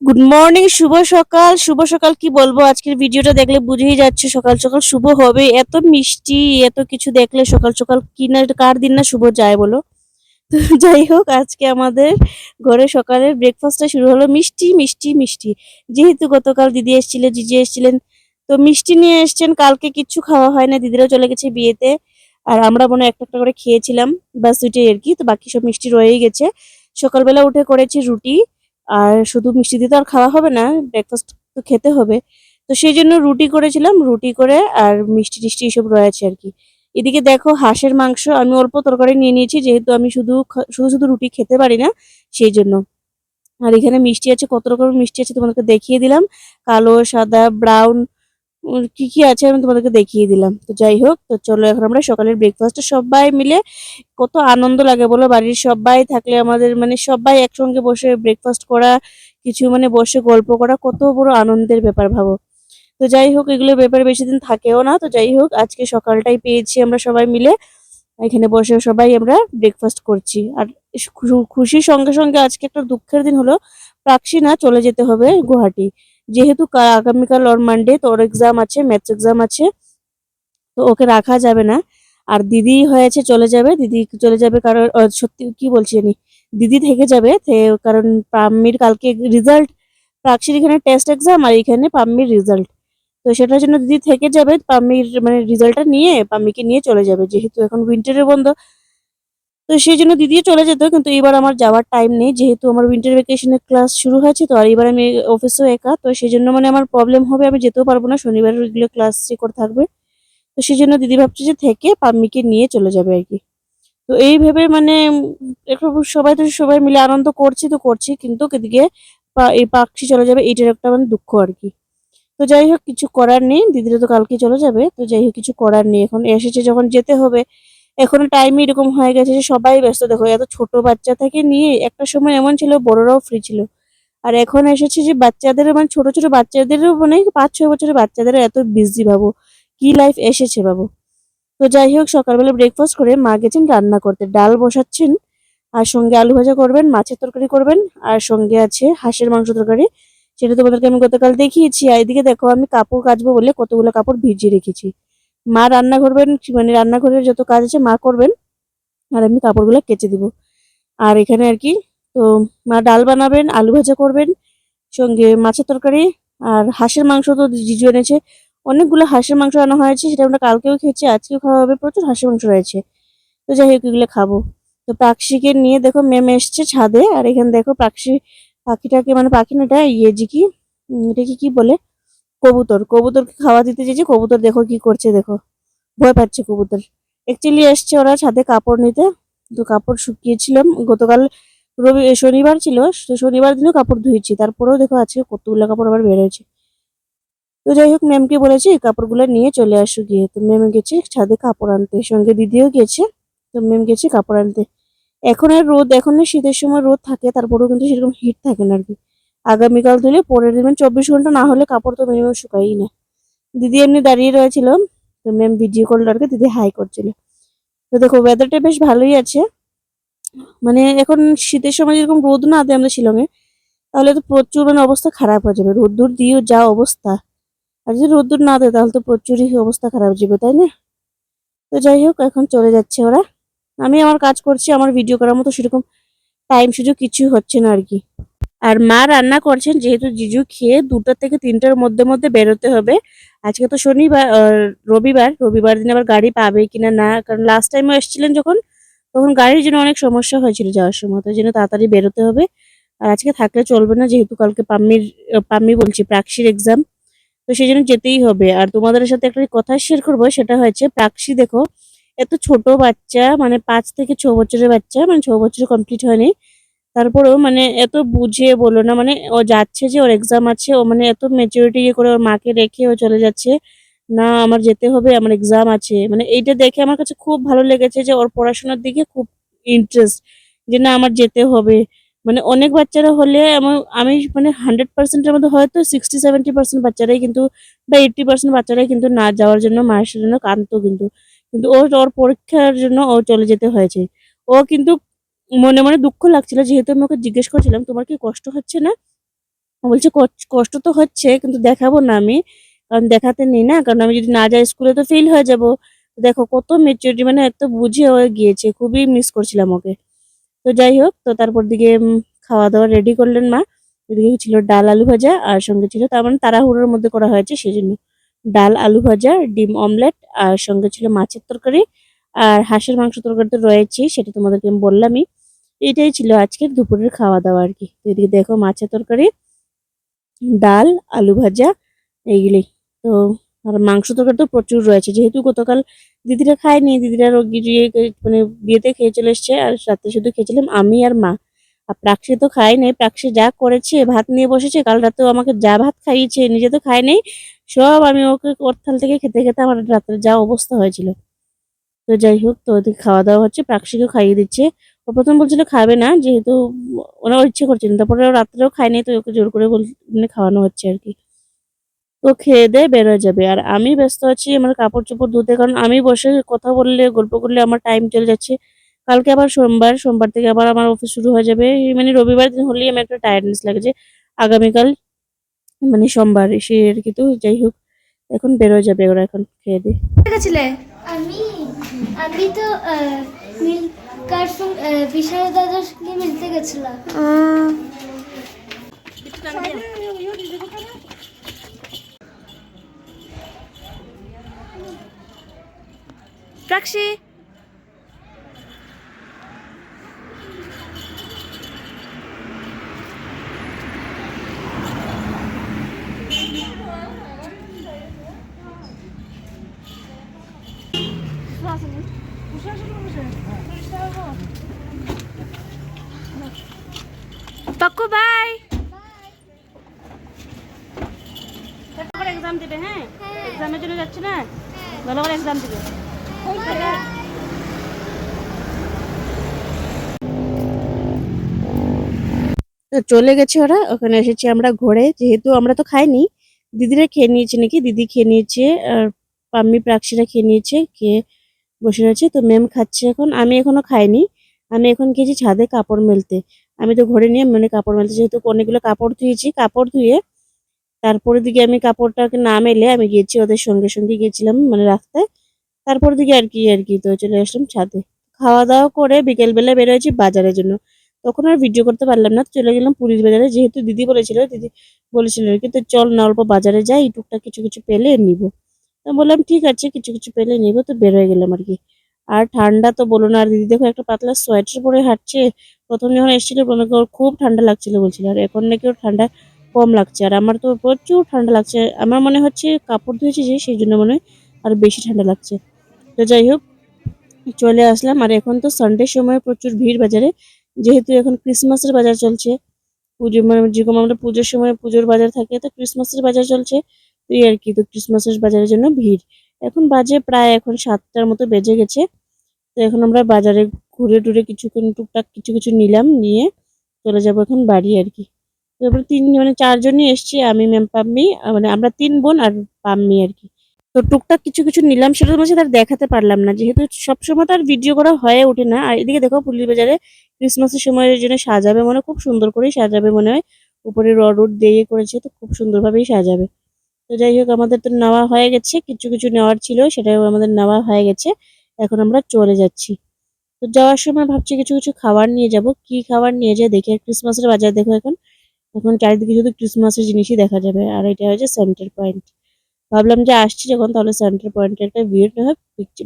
Good morning, শুভ সকাল। শুভ সকাল কি বলবো, আজকের ভিডিওটা দেখলে বুঝেই যাচ্ছে সকাল সকাল শুভ হবে। এত মিষ্টি, এত কিছু দেখলে সকাল সকাল কি না, কার দিন না শুভ যায় বলো। তো যাই হোক, আজকে আমাদের ঘরে সকালের ব্রেকফাস্টটা শুরু হলো মিষ্টি মিষ্টি মিষ্টি। যেহেতু গতকাল দিদি এসেছিলেন, জিজি এসেছিলেন, তো মিষ্টি নিয়ে এসছেন। কালকে কিচ্ছু খাওয়া হয় না, দিদিরাও চলে গেছে বিয়েতে। আর আমরা মনে হয় একটা একটা করে খেয়েছিলাম, বাস ওইটাই আর কি। তো বাকি সব মিষ্টি রয়েই গেছে। সকালবেলা উঠে করেছি রুটি। আর শুধু মিষ্টি দিয়ে তো আর খাওয়া হবে না, ব্রেকফাস্ট তো খেতে হবে। তো সেই জন্য রুটি করেছিলাম, রুটি করে আর মিষ্টি টিষ্টি এসব রয়েছে আর কি। এদিকে দেখো হাঁসের মাংস আমি অল্প তরকারি নিয়ে নিয়েছি, যেহেতু আমি শুধু শুধু শুধু রুটি খেতে পারি না, সেই জন্য। আর এখানে মিষ্টি আছে, কত রকমের মিষ্টি আছে তোমাদেরকে দেখিয়ে দিলাম। কালো, সাদা, ব্রাউন, কি কি আছে আমি তোমাদেরকে দেখিয়ে দিলাম। তো যাই হোক, তো চলো এখন আমরা সকালের ব্রেকফাস্টে সবাই মিলে, কত আনন্দ লাগে বলো, বাড়ির সবাই থাকলে আমাদের, মানে সবাই একসঙ্গে বসে ব্রেকফাস্ট করা, কিছু মানে বসে গল্প করা, কত বড় আনন্দের ব্যাপার ভাবো। তো যাই হোক, এগুলো ব্যাপারে বেশি দিন থাকেও না। তো যাই হোক, আজকে সকালটাই পেয়েছি আমরা সবাই মিলে, এখানে বসে সবাই আমরা ব্রেকফাস্ট করছি। আর খুশির সঙ্গে সঙ্গে আজকে একটা দুঃখের দিন হলো, প্রাক্সি না চলে যেতে হবে গুয়াহাটি। যেহেতু আগামীকাল ওর মানডে, তো ওর এক্সাম আছে, ম্যাথস এক্সাম আছে, তো ওকে রাখা যাবে না। আর দিদি হয়েছে চলে যাবে, দিদি চলে যাবে কারণ সত্যি কি বলছি জানি, দিদি থেকে যাবে কারণ পাম্মির কালকে রেজাল্ট, প্রাক্সির এখানে টেস্ট এক্সাম আর এখানে পাম্মির রেজাল্ট। তো সেটার জন্য দিদি থেকে যাবে, পাম্মির মানে রেজাল্টটা নিয়ে পাম্মিকে নিয়ে চলে যাবে, যেহেতু এখন উইন্টারের বন্ধ। তো সেই জন্য দিদিও চলে যেত, কিন্তু এবার আমার যাওয়ার টাইম নেই, যেহেতু আমার উইন্টার ভ্যাকেশনের ক্লাস শুরু হয়েছে। তো আর এবার আমি অফিসেও একা, তো সেই জন্য মানে আমার প্রবলেম হবে, আমি যেতেও পারবো না, শনিবার এগুলো ক্লাস করে থাকবে। তো সেই জন্য দিদি ভাবছে যে থেকে পাম্মিকে নিয়ে চলে যাবে আর কি। তো এই ভেবে মানে একটু সবাই তো সবাই মিলে আনন্দ করছি তো করছি, কিন্তু এদিকে এই পাখি চলে যাবে, এইটার একটা মানে দুঃখ আর কি। তো যাই হোক, কিছু করার নেই, দিদিরা তো কালকে চলে যাবে। তো যাই হোক, কিছু করার নেই, এখন এসেছে যখন যেতে হবে। এখন টাইমই এরকম হয়ে গেছে যে সবাই ব্যস্ত, দেখো এত ছোট বাচ্চা থেকে নিয়ে একটা সময় এমন ছিল বড়রাও ফ্রি ছিল। আর এখন এসেছে যে বাচ্চাদের, মানে ছোট ছোট বাচ্চাদেরও, মানে 5-6 বছরের বাচ্চাদেরও এত বিজি ভাবো, কি লাইফ এসেছে ভাবো। তো যাই হোক, সকালবেলা ব্রেকফাস্ট করে মা গেছেন রান্না করতে, ডাল বসাচ্ছেন, আর সঙ্গে আলু ভাজা করবেন, মাছের তরকারি করবেন, আর সঙ্গে আছে হাঁসের মাংস তরকারি। সেটা তোমাদেরকে আমি গতকাল দেখিয়েছি। আর এদিকে দেখো আমি কাপড় কাচবো বলে কতগুলো কাপড় ভিজিয়ে রেখেছি। মা রান্না করবেন, মানে রান্নাঘরের যত কাজ আছে মা করবেন, আর আমি কাপড়গুলো কেচে দিব। আর এখানে আর কি, তো মা ডাল বানাবেন, আলু ভাজা করবেন, সঙ্গে মাছের তরকারি। আর হাঁসের মাংস তো জিজু এনেছে, অনেকগুলো হাঁসের মাংস আনা হয়েছে, সেটা আমরা কালকেও খেয়েছি, আজকেও খাওয়া হবে, প্রচুর হাঁসের মাংস রয়েছে। তো যাই হোক, এগুলো খাবো। তো পাখিকে নিয়ে দেখো ম্যাম এসছে ছাদে, আর এখানে দেখো পাখিটাকে, মানে পাখি না, এটা ইয়ে জি কি, এটাকে কি বলে, কবুতর, কবুতরকে খাওয়া দিতে চেয়েছি। কবুতর দেখো কি করছে, দেখো ভয় পাচ্ছে কবুতর। অ্যাকচুয়ালি এসছে ওরা ছাদে কাপড় নিতে, তো কাপড় শুকিয়েছিলাম গতকাল, শনিবার ছিল, তো শনিবার দিনও কাপড় ধুয়েছি, তারপরেও দেখো আজকে কতগুলো কাপড় আবার বের হয়েছে। তো যাই হোক, ম্যামকে বলেছি কাপড়গুলো নিয়ে চলে আসো গিয়ে। তো ম্যাম গেছে ছাদে কাপড় আনতে, সঙ্গে দিদিও গেছে। তো ম্যাম গেছে কাপড় আনতে। এখন আর রোদ, এখন আর শীতের সময় রোদ থাকে, তারপরেও কিন্তু সেরকম হিট থাকে না আর কি। আগামীকাল ধুলে পরের দিন 24 ঘন্টা না হলে কাপড় তো মিনিমাম শুকাই না। দিদি এমনি দাঁড়িয়ে রয়েছিল, তো ম্যাম ভিডিও করলো আর কি, দিদি হাই করছিল। তো দেখো ওয়েদারটা বেশ ভালোই আছে, মানে এখন শীতের সময় যেরকম রোদ না দেয় আমাদের শিলংয়ে, তাহলে তো প্রচুর মানে অবস্থা খারাপ হয়ে যাবে, রোদ্দুর দিয়েও যা অবস্থা। আর যদি রোদ্দুর না দেয় তাহলে তো প্রচুরই অবস্থা খারাপ হয়ে যাবে, তাই না? তো যাই হোক, এখন চলে যাচ্ছে ওরা, আমি আমার কাজ করছি, আমার ভিডিও করার মতো সেরকম টাইম সুযোগ কিছু হচ্ছে না আর কি। আর মা রান্না করছেন, যেহেতু জিজু খেয়ে 2টা থেকে 3টার মধ্যে মধ্যে বেরোতে হবে। আজকে তো শনিবার, রবিবার, রবিবার দিন আবার গাড়ি পাবে কিনা না, কারণ লাস্ট টাইমও এসেছিলেন যখন, তখন গাড়ির জন্য অনেক সমস্যা হয়েছিল যাওয়ার সময়, তো জন্য তাড়াতাড়ি বেরোতে হবে। আর আজকে থাকলে চলবে না, যেহেতু কালকে পাম্মি বলছি প্রাক্সির এক্সাম, তো সেই জন্য যেতেই হবে। আর তোমাদের সাথে একটা কথা শেয়ার করবো, সেটা হচ্ছে প্রাক্সি দেখো, এত ছোট বাচ্চা, মানে 5 থেকে 6 বছরের বাচ্চা, মানে 6 বছর কমপ্লিট হয়নি, তারপরেও মানে এত বুঝিয়ে বলো না, মানে ও যাচ্ছে যে ওর এক্সাম আছে, ও মানে এত মেচুরিটি ইয়ে করে ওর মাকে রেখে ও চলে যাচ্ছে, না আমার যেতে হবে, আমার এক্সাম আছে, মানে এইটা দেখে আমার কাছে খুব ভালো লেগেছে যে ওর পড়াশোনার দিকে খুব ইন্টারেস্ট, যে না আমার যেতে হবে। মানে অনেক বাচ্চারা হলে আমি মানে 100%-এর মধ্যে হয়তো 60-70% বাচ্চারাই কিন্তু, বা 80% বাচ্চারাই কিন্তু না যাওয়ার জন্য, মায়ের জন্য কাঁদতো, কিন্তু কিন্তু ওর পরীক্ষার জন্য ও চলে যেতে হয়েছে। ও কিন্তু মনে মনে দুঃখ লাগছিল, যেহেতু আমি ওকে জিজ্ঞেস করছিলাম তোমার কি কষ্ট হচ্ছে না, ও বলছে কষ্ট তো হচ্ছে কিন্তু দেখাবো না আমি, কারণ দেখাতে নেই না, কারণ আমি যদি না যাই স্কুলে তো ফেল হয়ে যাব। তো দেখো কত মেচুরিটি, মানে এত বুঝে হয়ে গিয়েছে, খুবই মিস করছিলাম ওকে। তো যাই হোক, তো তারপর দিকে খাওয়া দাওয়া রেডি করলেন মা। এদিকে ছিল ডাল আলু ভাজা, আর সঙ্গে ছিল, তার মানে তাড়াহুড়োর মধ্যে করা হয়েছে সেজন্য, ডাল আলু ভাজা, ডিম অমলেট, আর সঙ্গে ছিল মাছের তরকারি, আর হাঁসের মাংস তরকারি তো রয়েছে, সেটা তোমাদেরকে আমি বললামই। এটাই ছিল আজকের দুপুরের খাওয়া দাওয়া আর কি। তো এদিকে দেখো মাছের তরকারি, ডাল, আলু ভাজা, এইগুলি। তো আর মাংস তরকারি তো প্রচুর রয়েছে, যেহেতু গতকাল দিদিরা খায়নি, দিদিরা মানে বিয়েতে খেয়ে চলে এসছে, আর রাতে শুধু খেয়েছিলাম আমি আর মা। আর প্রাক্সি তো খাই নাই, প্রাক্সি যা করেছে, ভাত নিয়ে বসেছে, কাল রাতেও আমাকে যা ভাত খাইয়েছে, নিজে তো খাই নাই, সব আমি ওকে ওর থাল থেকে খেতে খেতে আমার রাতের যা অবস্থা হয়েছিল। তো যাই হোক, তো ওদিকে খাওয়া দাওয়া হচ্ছে, প্রাক্সিকেও খাইয়ে দিচ্ছে। ও প্রথম বলছিল খাবে না, যেহেতু ওনার ইচ্ছে করছিল, তারপরে ও রাত্রেও খায় নাই, তো ওকে জোর করে মানে খাওয়ানো হচ্ছে আর কি। তো খেয়ে দিয়ে বেরোয় যাবে, আর আমি ব্যস্ত আছি আমার কাপড় চোপড় ধুতে, কারণ আমি বসে কথা বললে গল্প করলে আমার টাইম চলে যাচ্ছে। কালকে আবার সোমবার, সোমবার থেকে আবার আমার অফিস শুরু হয়ে যাবে, মানে রবিবার দিন হলেই আমার একটা টায়ার্ডনেস লাগে যে আগামীকাল মানে সোমবার এসে আর কি। তো যাই হোক, এখন বেরোয় যাবে ওরা, এখন খেয়ে দিয়ে। গেছিলে আমি আমি তো মিল কার সঙ্গে বিশাল দাদার সঙ্গে মিলতে গেছিলাম। প্রাক্সি, পাক্কু বাই। এক্সাম দিবে, হ্যাঁ এক্সামের জন্য যাচ্ছে না, ভালো করে এক্সাম দিবে। তো চলে গেছে ওরা, ওখানে এসেছি আমরা ঘরে, যেহেতু আমরা তো খাইনি, দিদিরা খেয়ে নিয়েছে নাকি, দিদি খেয়ে নিয়েছে, আর পাম্মি প্রাক্সিরা খেয়ে নিয়েছে, খেয়ে বসে রয়েছে। তো ম্যাম খাচ্ছে এখন, আমি এখনো খাইনি। আমি এখন গেছি ছাদে কাপড় মেলতে। আমি তো ঘরে নিয়ে মানে কাপড় মেলতে, যেহেতু অনেকগুলো কাপড় ধুয়েছি, কাপড় ধুয়ে তারপরে দিকে আমি কাপড়টাকে না মেলে আমি গেছি ওদের সঙ্গে সঙ্গে গেছিলাম মানে রাস্তায়। তারপর দিকে আর কি তো চলে আসলাম ছাদে। খাওয়া দাওয়া করে বিকেলবেলা বেরোয়েছি বাজারের জন্য। তখন আর ভিডিও করতে পারলাম না, চলে গেলাম পুরীর বাজারে, যেহেতু দিদি বলেছিল আর কি, তো চল না অল্প বাজারে যাই, টুকটাক কিছু কিছু পেলে নিব। তো বললাম ঠিক আছে, কিছু কিছু পেলে নিব, তো বেরোয় গেলাম আর কি। আর ঠান্ডা তো বলো না, আর দিদি দেখো একটা পাতলা সোয়েটার পরে হাঁটছে। প্রথম যখন এসেছিল ওর খুব ঠান্ডা লাগছিল বলছিল, আর এখন নাকি ওর ঠান্ডা কম লাগছে, আর আমার তো প্রচুর ঠান্ডা লাগছে। আমার মনে হচ্ছে কাপড় ধুয়েছি যে, সেই জন্য মনে হয় আর বেশি ঠান্ডা লাগছে। তো যাই হোক, চলে আসলাম। আর এখন তো সানডের সময় প্রচুর ভিড় বাজারে, যেহেতু এখন ক্রিসমাসের বাজার চলছে। পুজো মানে যেরকম আমরা পুজোর সময় পুজোর বাজার থাকে, তো ক্রিসমাসের বাজার চলছে। তো এই আর কি, তো ক্রিসমাসের বাজারের জন্য ভিড়। এখন বাজে প্রায় এখন 7টার মতো বেজে গেছে। তো এখন আমরা বাজারে ঘুরে টুরে কিছুক্ষণ টুকটাক কিছু কিছু নিলাম, নিয়ে চলে যাবো এখন বাড়ি আর কি। তো এবার মানে 4জনই এসছি, আমি ম্যাম পাম্মি, মানে আমরা 3 বোন আর পাম্মি আর কি। তো টুকটাক কিছু কিছু নিলাম, সেটা তোমার সাথে আর দেখাতে পারলাম না, যেহেতু সবসময় তো আর ভিডিও করা হয়ে ওঠে না। আর এদিকে দেখো পুলিশ বাজারে ক্রিসমাসের সময়ের জন্য সাজাবে মনে হয়, খুব সুন্দর করেই সাজাবে মনে হয়। উপরে রড দিয়ে করেছে, তো খুব সুন্দরভাবেই সাজাবে। তো যাই হোক, আমাদের তো নেওয়া হয়ে গেছে, কিছু কিছু নেওয়ার ছিল সেটাও আমাদের নেওয়া হয়ে গেছে। এখন আমরা চলে যাচ্ছি। তো যাওয়ার সময় ভাবছি কিছু কিছু খাবার নিয়ে যাব, কি খাবার নিয়ে যায় দেখি। আর ক্রিসমাসের বাজার দেখো এখন, এখন চারিদিকে শুধু ক্রিসমাসের জিনিসই দেখা যাবে। আর এটা হচ্ছে সেন্টার পয়েন্ট। ভাবলাম যে আসছি যখন, তাহলে সেন্টার পয়েন্টে একটা ভিড় না হয়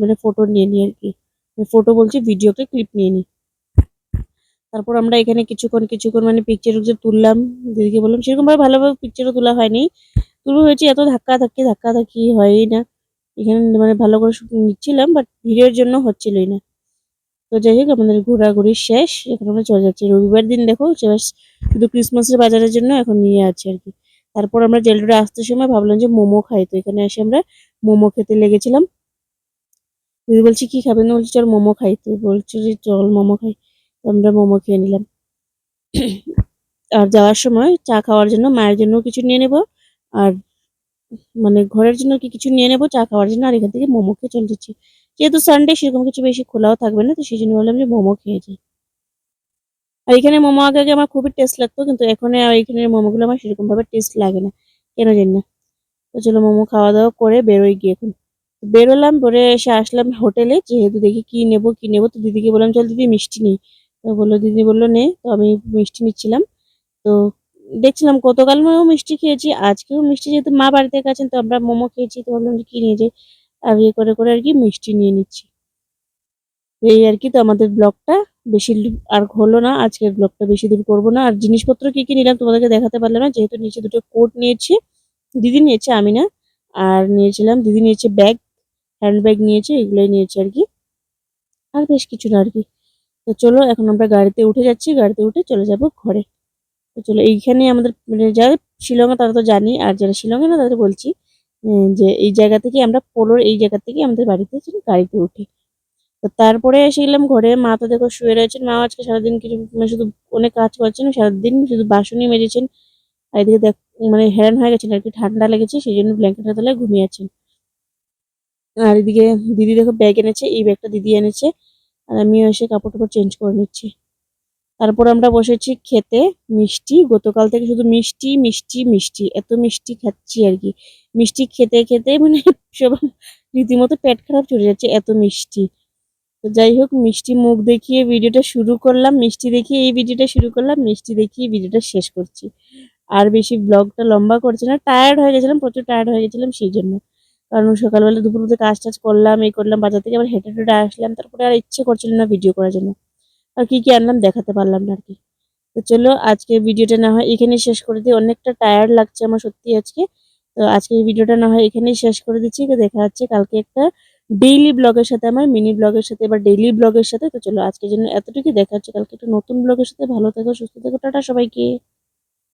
মানে ফটো নিয়ে নিই আর কি। ফটো বলছি, ভিডিওকে ক্লিপ নিয়ে নিই। তারপর আমরা এখানে কিছুক্ষণ কিছুক্ষণ মানে পিকচার তুললাম। দিদিকে বললাম, সেরকম ভাবে ভালোভাবে পিকচারও তোলা হয়নি, শুরু হয়েছে এত ধাক্কা ধাক্কি হয়ই না এখানে, মানে ভালো করে শুটিং নিচ্ছিলাম, বাট ভিড়ের জন্য হচ্ছিলই না। তো যাই হোক, আমাদের ঘোরাঘুরি শেষ, এখন আমরা চলে যাচ্ছি। রবিবার দিন দেখো শুধু ক্রিসমাসের বাজারের জন্য এখন নিয়ে আছি আর কি। তারপর আমরা জেলরোডে আসতে সময় ভাবলাম যে মোমো খাই, তো এখানে এসে আমরা মোমো খেতে লেগেছিলাম। দিদি বলছি কি খাবেন না, বলছি চল মোমো খাই, তো বলছি যে চল মোমো খাই। তো আমরা মোমো খেয়ে নিলাম। আর যাওয়ার সময় চা খাওয়ার জন্য মায়ের জন্য কিছু নিয়ে নেব, আর মানে ঘরের জন্য কি কিছু নিয়ে নেবো চা খাওয়ার জন্য। আর এখান থেকে মোমো খেয়ে চলে যাচ্ছি, যেহেতু সানডে সেরকম কিছু বেশি খোলাও থাকবে না, তো সেই জন্য বললাম যে মোমো খেয়ে যাই। আর এখানে মোমো আগে আগে আমার খুবই টেস্ট লাগতো, কিন্তু এখন আর এখানের মোমোগুলো আমার সেরকম ভাবে টেস্ট লাগে না, কেন জানি না। তো চলো মোমো খাওয়া দাওয়া করে বেরোই গিয়ে এখন। বেরোলাম, বেরোয় এসে আসলাম হোটেলে, যেহেতু দেখি কি নেবো। তো দিদিকে বললাম চল দিদি মিষ্টি নেই। তো বললো, দিদি বললো নে। তো আমি মিষ্টি নিচ্ছিলাম। তো দেখছিলাম গতকাল আমিও মিষ্টি খেয়েছি, আজকেও মিষ্টি, যেহেতু মা বাড়িতে গেছেন তো আমরা মোমো খেয়েছি, তো ভাবলাম যে কি নিয়ে যাই। আর ইয়ে করে করে আর কি মিষ্টি নিয়ে নিচ্ছি। তো এই আর কি। তো আমাদের ব্লগটা বেশি আর হলো না, আজকের ব্লগটা বেশি দূর করবো না। আর জিনিসপত্র কি কি নিলাম তোমাদেরকে দেখাতে পারলাম না, যেহেতু নিচে দুটো কোট নিয়েছি, দিদি নিয়েছে, আমি না। আর নিয়েছিলাম, দিদি নিয়েছে ব্যাগ, হ্যান্ড ব্যাগ নিয়েছে, এগুলোই নিয়েছে আর কি, আর বেশ কিছু না আর কি। তো চলো এখন আমরা গাড়িতে উঠে যাচ্ছি, গাড়িতে উঠে চলে যাব ঘরে। তো চলো, এইখানে আমাদের মানে যারা শিলংয়ে তারা তো জানি, আর যারা শিলংয়ে না তাদের বলছি যে এই জায়গা থেকে আমরা পোলোর এই জায়গা থেকে আমাদের বাড়িতে গাড়িতে উঠি। তো তারপরে এসে গেলাম ঘরে। মা তো দেখো শুয়ে রয়েছেন, মা আজকে সারাদিন কিছু মানে শুধু অনেক কাজ করছেন, সারাদিন শুধু বাসনই মেজেছেন। আর এদিকে দেখ মানে হেরান হয়ে গেছেন আর কি, ঠান্ডা লেগেছে, সেই জন্য ব্ল্যাঙ্কেটের তলায় ঘুমিয়ে আছেন। আর এদিকে দিদি দেখো ব্যাগ এনেছে, এই ব্যাগটা দিদি এনেছে, আর আমিও এসে কাপড় টাপড় চেঞ্জ করে নিচ্ছি। তারপর আমরা বসেছি খেতে মিষ্টি। গতকাল থেকে শুধু মিষ্টি মিষ্টি মিষ্টি, এত মিষ্টি খাচ্ছি আর কি। মিষ্টি খেতে খেতে মানে সব রীতিমতো পেট খারাপ চলে যাচ্ছে, এত মিষ্টি। তো যাই হোক, মিষ্টি মুখ দেখিয়ে ভিডিওটা শুরু করলাম, মিষ্টি দেখিয়ে এই ভিডিওটা শুরু করলাম, মিষ্টি দেখিয়ে ভিডিওটা শেষ করছি। আর বেশি ব্লগটা লম্বা করছি না, টায়ার্ড হয়ে গেছিলাম, প্রচুর টায়ার্ড হয়ে গেছিলাম সেই জন্য। কারণ সকালবেলা দুপুর মধ্যে কাজ টাজ করলাম, এই করলাম, বাজার থেকে আবার হেঁটে টেটে আসলাম, তারপরে আর ইচ্ছে করছিল না ভিডিও করার জন্য। আর কি কি আনলাম দেখাতে পারলাম না আর কি। তো চলো আজকে ভিডিওটা না হয় এখানেই শেষ করে দিই, অনেকটা টায়ার্ড লাগছে আমার সত্যি আজকে। তো আজকে ভিডিওটা না হয় এখানেই শেষ করে দিচ্ছি, দেখা হচ্ছে কালকে একটা ডেইলি ব্লগের সাথে, আমার মিনি ব্লগের সাথে, এবার ডেইলি ব্লগের সাথে। তো চলো আজকের জন্য এতটুকু, দেখা হচ্ছে কালকে একটা নতুন ব্লগের সাথে। ভালো থেকো, সুস্থ থেকো, টাটা সবাইকে।